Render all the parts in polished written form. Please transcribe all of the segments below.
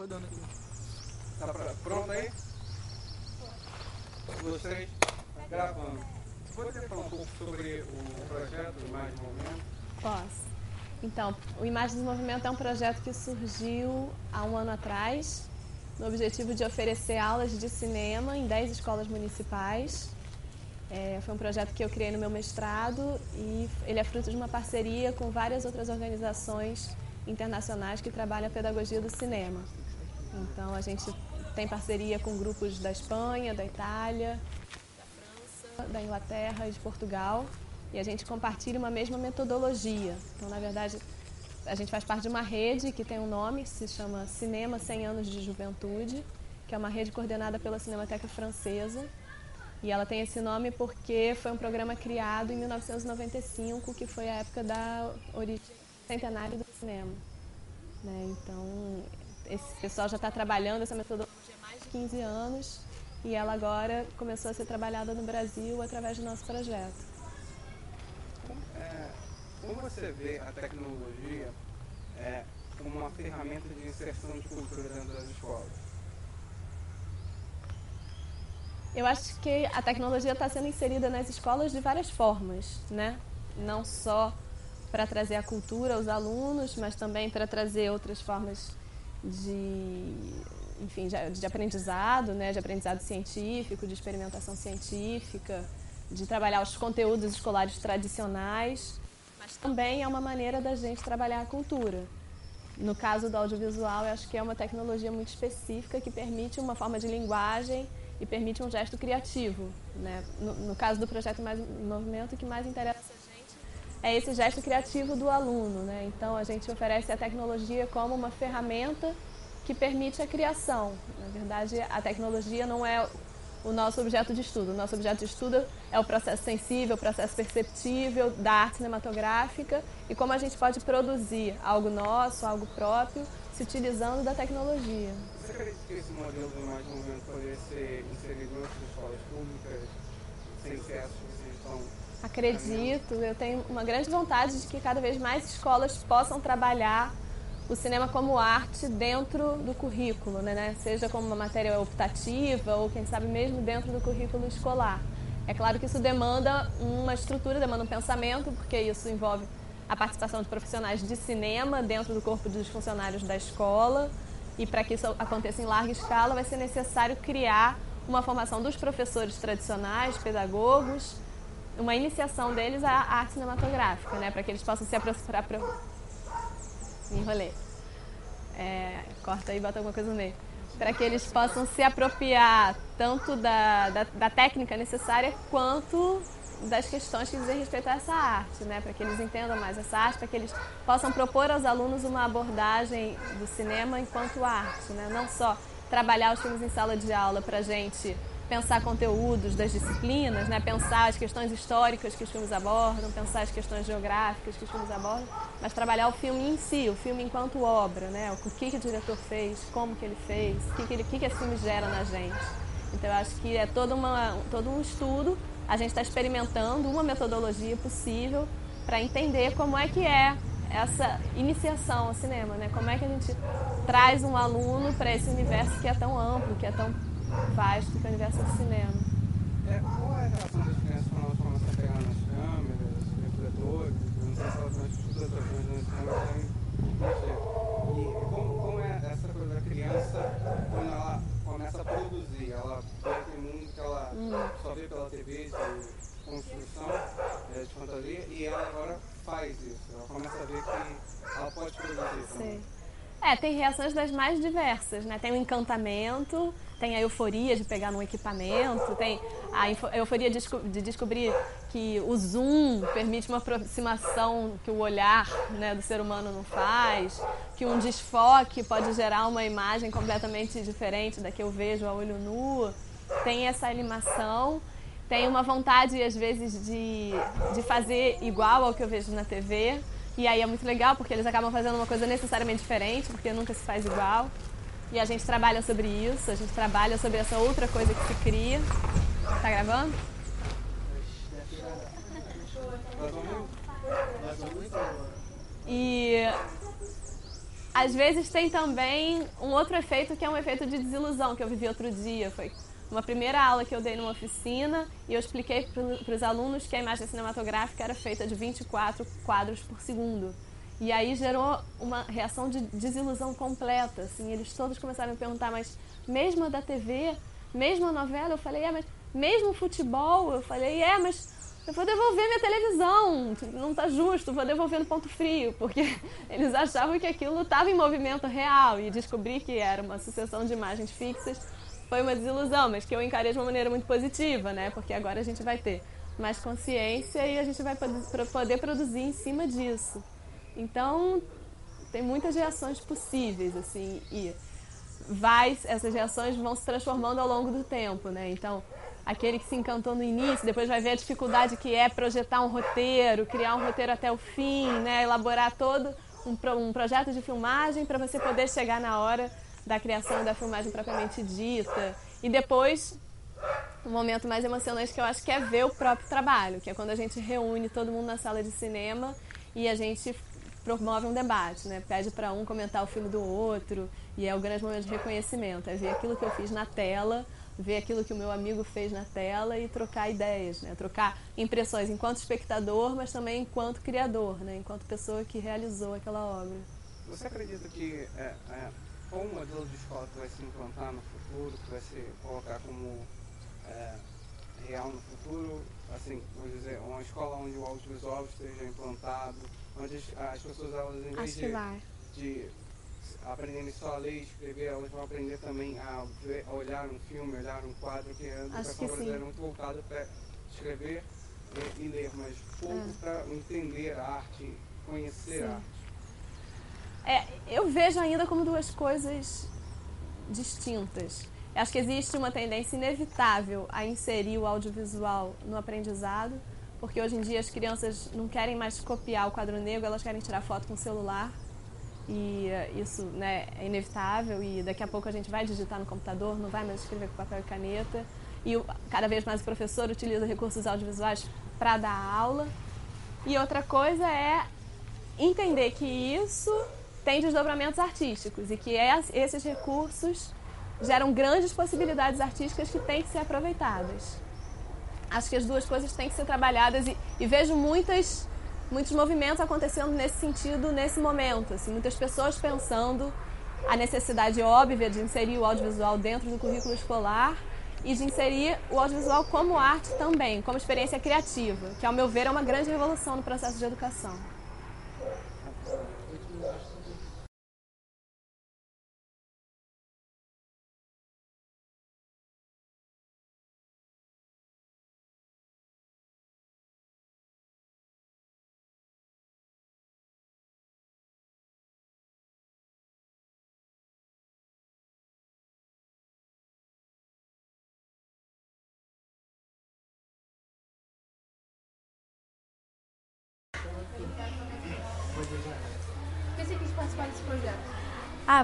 rodando aqui. Tá pronto aí? Vocês gravando. Você poderia falar um pouco sobre o projeto Imagens do Movimento? Posso. Então, o Imagens do Movimento é um projeto que surgiu há um ano atrás, no objetivo de oferecer aulas de cinema em 10 escolas municipais. Foi um projeto que eu criei no meu mestrado e ele é fruto de uma parceria com várias outras organizações internacionais que trabalham a pedagogia do cinema. Então, a gente tem parceria com grupos da Espanha, da Itália, da França, da Inglaterra e de Portugal. E a gente compartilha uma mesma metodologia. Então, na verdade, a gente faz parte de uma rede que tem um nome, que se chama Cinema 100 Anos de Juventude, que é uma rede coordenada pela Cinemateca Francesa. E ela tem esse nome porque foi um programa criado em 1995, que foi a época da origem centenário do cinema. Então, esse pessoal já está trabalhando essa metodologia há mais de 15 anos e ela agora começou a ser trabalhada no Brasil através do nosso projeto. Como você vê a tecnologia como uma ferramenta de inserção de cultura dentro das escolas? Eu acho que a tecnologia está sendo inserida nas escolas de várias formas, né? Não só para trazer a cultura aos alunos, mas também para trazer outras formas de aprendizado, né? De aprendizado científico, de experimentação científica, de trabalhar os conteúdos escolares tradicionais, mas também é uma maneira da gente trabalhar a cultura. No caso do audiovisual, eu acho que é uma tecnologia muito específica que permite uma forma de linguagem e permite um gesto criativo, né? No caso do projeto Imagens do Movimento, o que mais interessa a gente é esse gesto criativo do aluno, né? Então, a gente oferece a tecnologia como uma ferramenta que permite a criação. Na verdade, a tecnologia não é o nosso objeto de estudo. O nosso objeto de estudo é o processo sensível, o processo perceptível da arte cinematográfica e como a gente pode produzir algo nosso, algo próprio, se utilizando da tecnologia. Você acredita que esse modelo do Imagens do Movimento poderia ser inserido em outras escolas públicas, sem ser essas que vocês estão... Acredito, eu tenho uma grande vontade de que cada vez mais escolas possam trabalhar o cinema como arte dentro do currículo, né? Seja como uma matéria optativa ou, quem sabe, mesmo dentro do currículo escolar. É claro que isso demanda uma estrutura, demanda um pensamento, porque isso envolve a participação de profissionais de cinema dentro do corpo dos funcionários da escola. E para que isso aconteça em larga escala, vai ser necessário criar uma formação dos professores tradicionais, pedagogos, uma iniciação deles à arte cinematográfica, né? Para que eles possam se aproximar... Me enrolei. Corta aí e bota alguma coisa no meio. Para que eles possam se apropriar tanto da técnica necessária quanto das questões que dizem respeito a essa arte, né? Para que eles entendam mais essa arte, para que eles possam propor aos alunos uma abordagem do cinema enquanto arte, né? Não só trabalhar os filmes em sala de aula para a gente pensar conteúdos das disciplinas, né? Pensar as questões históricas que os filmes abordam, pensar as questões geográficas que os filmes abordam, mas trabalhar o filme em si, o filme enquanto obra, né? O que o diretor fez, como que ele fez, o que esse filme gera na gente. Então, eu acho que é todo um estudo, a gente está experimentando uma metodologia possível para entender como é que é essa iniciação ao cinema, né? Como é que a gente traz um aluno para esse universo que é tão amplo, que é tão vasto, que é o universo do cinema. Qual é a relação das crianças quando elas começam a pegar nas câmeras, refletores, não sei se elas estão estudando outras coisas no cinema, não sei. E como é essa coisa da criança quando ela começa a produzir? Ela vê aquele mundo que ela só vê pela TV, de construção, de fantasia, e ela agora faz isso. Ela começa a ver que ela pode produzir também. Tem reações das mais diversas, né? Tem o encantamento, tem a euforia de pegar num equipamento, tem a euforia de descobrir que o zoom permite uma aproximação que o olhar, né, do ser humano não faz, que um desfoque pode gerar uma imagem completamente diferente da que eu vejo a olho nu. Tem essa animação, tem uma vontade, às vezes, de fazer igual ao que eu vejo na TV. E aí é muito legal, porque eles acabam fazendo uma coisa necessariamente diferente, porque nunca se faz igual. E a gente trabalha sobre isso, a gente trabalha sobre essa outra coisa que se cria. Tá gravando? E às vezes tem também um outro efeito, que é um efeito de desilusão que eu vivi outro dia. Foi uma primeira aula que eu dei numa oficina e eu expliquei para os alunos que a imagem cinematográfica era feita de 24 quadros por segundo. E aí gerou uma reação de desilusão completa, assim. Eles todos começaram a me perguntar, mas mesmo a da TV, mesmo a novela? Eu falei, mas mesmo o futebol? Eu falei, mas eu vou devolver minha televisão, não tá justo, vou devolver no ponto frio, porque eles achavam que aquilo estava em movimento real, e descobrir que era uma sucessão de imagens fixas foi uma desilusão, mas que eu encarei de uma maneira muito positiva, né? Porque agora a gente vai ter mais consciência e a gente vai poder produzir em cima disso. Então, tem muitas reações possíveis, assim, e essas reações vão se transformando ao longo do tempo, né? Então, aquele que se encantou no início, depois vai ver a dificuldade que é projetar um roteiro, criar um roteiro até o fim, né? Elaborar todo um projeto de filmagem para você poder chegar na hora da criação da filmagem propriamente dita. E depois, o momento mais emocionante que eu acho que é ver o próprio trabalho, que é quando a gente reúne todo mundo na sala de cinema e a gente promove um debate, né? Pede para um comentar o filme do outro, e é o grande momento de reconhecimento, é ver aquilo que eu fiz na tela, ver aquilo que o meu amigo fez na tela e trocar ideias, né? Trocar impressões enquanto espectador, mas também enquanto criador, né? Enquanto pessoa que realizou aquela obra. Você acredita que qual o modelo de escola que vai se implantar no futuro, que vai se colocar como real no futuro, assim, vamos dizer, uma escola onde o audiovisual esteja implantado, onde as pessoas, elas, em vez de aprenderem só a ler e escrever, elas vão aprender também a olhar um filme, olhar um quadro, que a educação brasileira é muito voltada para escrever e ler, mas pouco para entender a arte, conhecer a arte. Eu vejo ainda como duas coisas distintas. Eu acho que existe uma tendência inevitável a inserir o audiovisual no aprendizado, porque hoje em dia as crianças não querem mais copiar o quadro negro, elas querem tirar foto com o celular, e isso, né, é inevitável, e daqui a pouco a gente vai digitar no computador, não vai mais escrever com papel e caneta, e cada vez mais o professor utiliza recursos audiovisuais para dar aula. E outra coisa é entender que isso tem desdobramentos artísticos e que esses recursos geram grandes possibilidades artísticas que têm que ser aproveitadas. Acho que as duas coisas têm que ser trabalhadas e vejo muitos movimentos acontecendo nesse sentido, nesse momento. Assim, muitas pessoas pensando a necessidade óbvia de inserir o audiovisual dentro do currículo escolar e de inserir o audiovisual como arte também, como experiência criativa, que, ao meu ver, é uma grande revolução no processo de educação. Por que você quis participar desse projeto?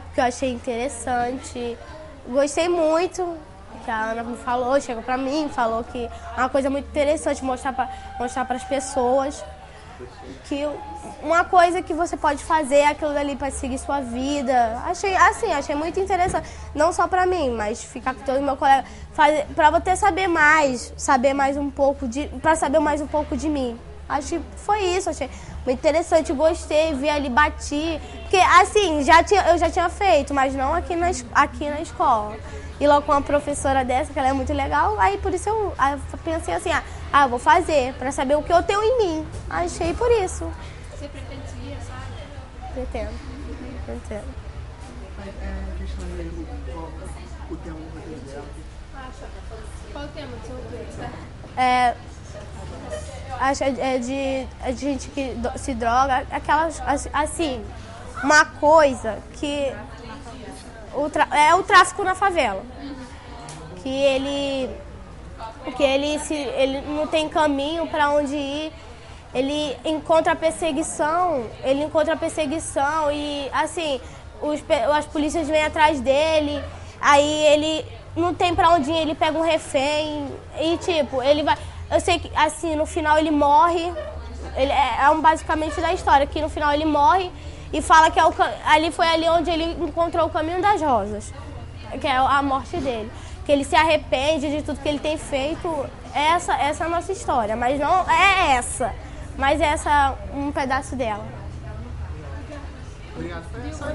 Porque eu achei interessante. Gostei muito que a Ana me falou, chegou pra mim, falou que é uma coisa muito interessante mostrar para as pessoas que uma coisa que você pode fazer é aquilo dali para seguir sua vida. Achei muito interessante, não só para mim, mas ficar com todo o meu colega, para você saber mais um pouco para saber mais um pouco de mim. Acho que foi isso, achei muito interessante, gostei, vi ali, bati, porque assim, eu já tinha feito, mas não aqui na escola. E logo com uma professora dessa, que ela é muito legal, aí por isso eu pensei assim, eu vou fazer, para saber o que eu tenho em mim. Achei por isso. Você pretendia, sabe? Pretendo. A questão dele, o tema do roteiro dela. Qual o tema do seu roteiro? Acho de gente que se droga, aquelas, assim, uma coisa que é o tráfico na favela. Que ele não tem caminho para onde ir, ele encontra a perseguição e, assim, as polícias vêm atrás dele, aí ele não tem para onde ir, ele pega um refém e, tipo, ele vai... Eu sei que, assim, no final ele morre, basicamente da história, que no final ele morre e fala que foi ali onde ele encontrou o caminho das rosas, que é a morte dele. Que ele se arrepende de tudo que ele tem feito. Essa é a nossa história, mas não é essa. Mas essa é um pedaço dela. Obrigado. Foi essa.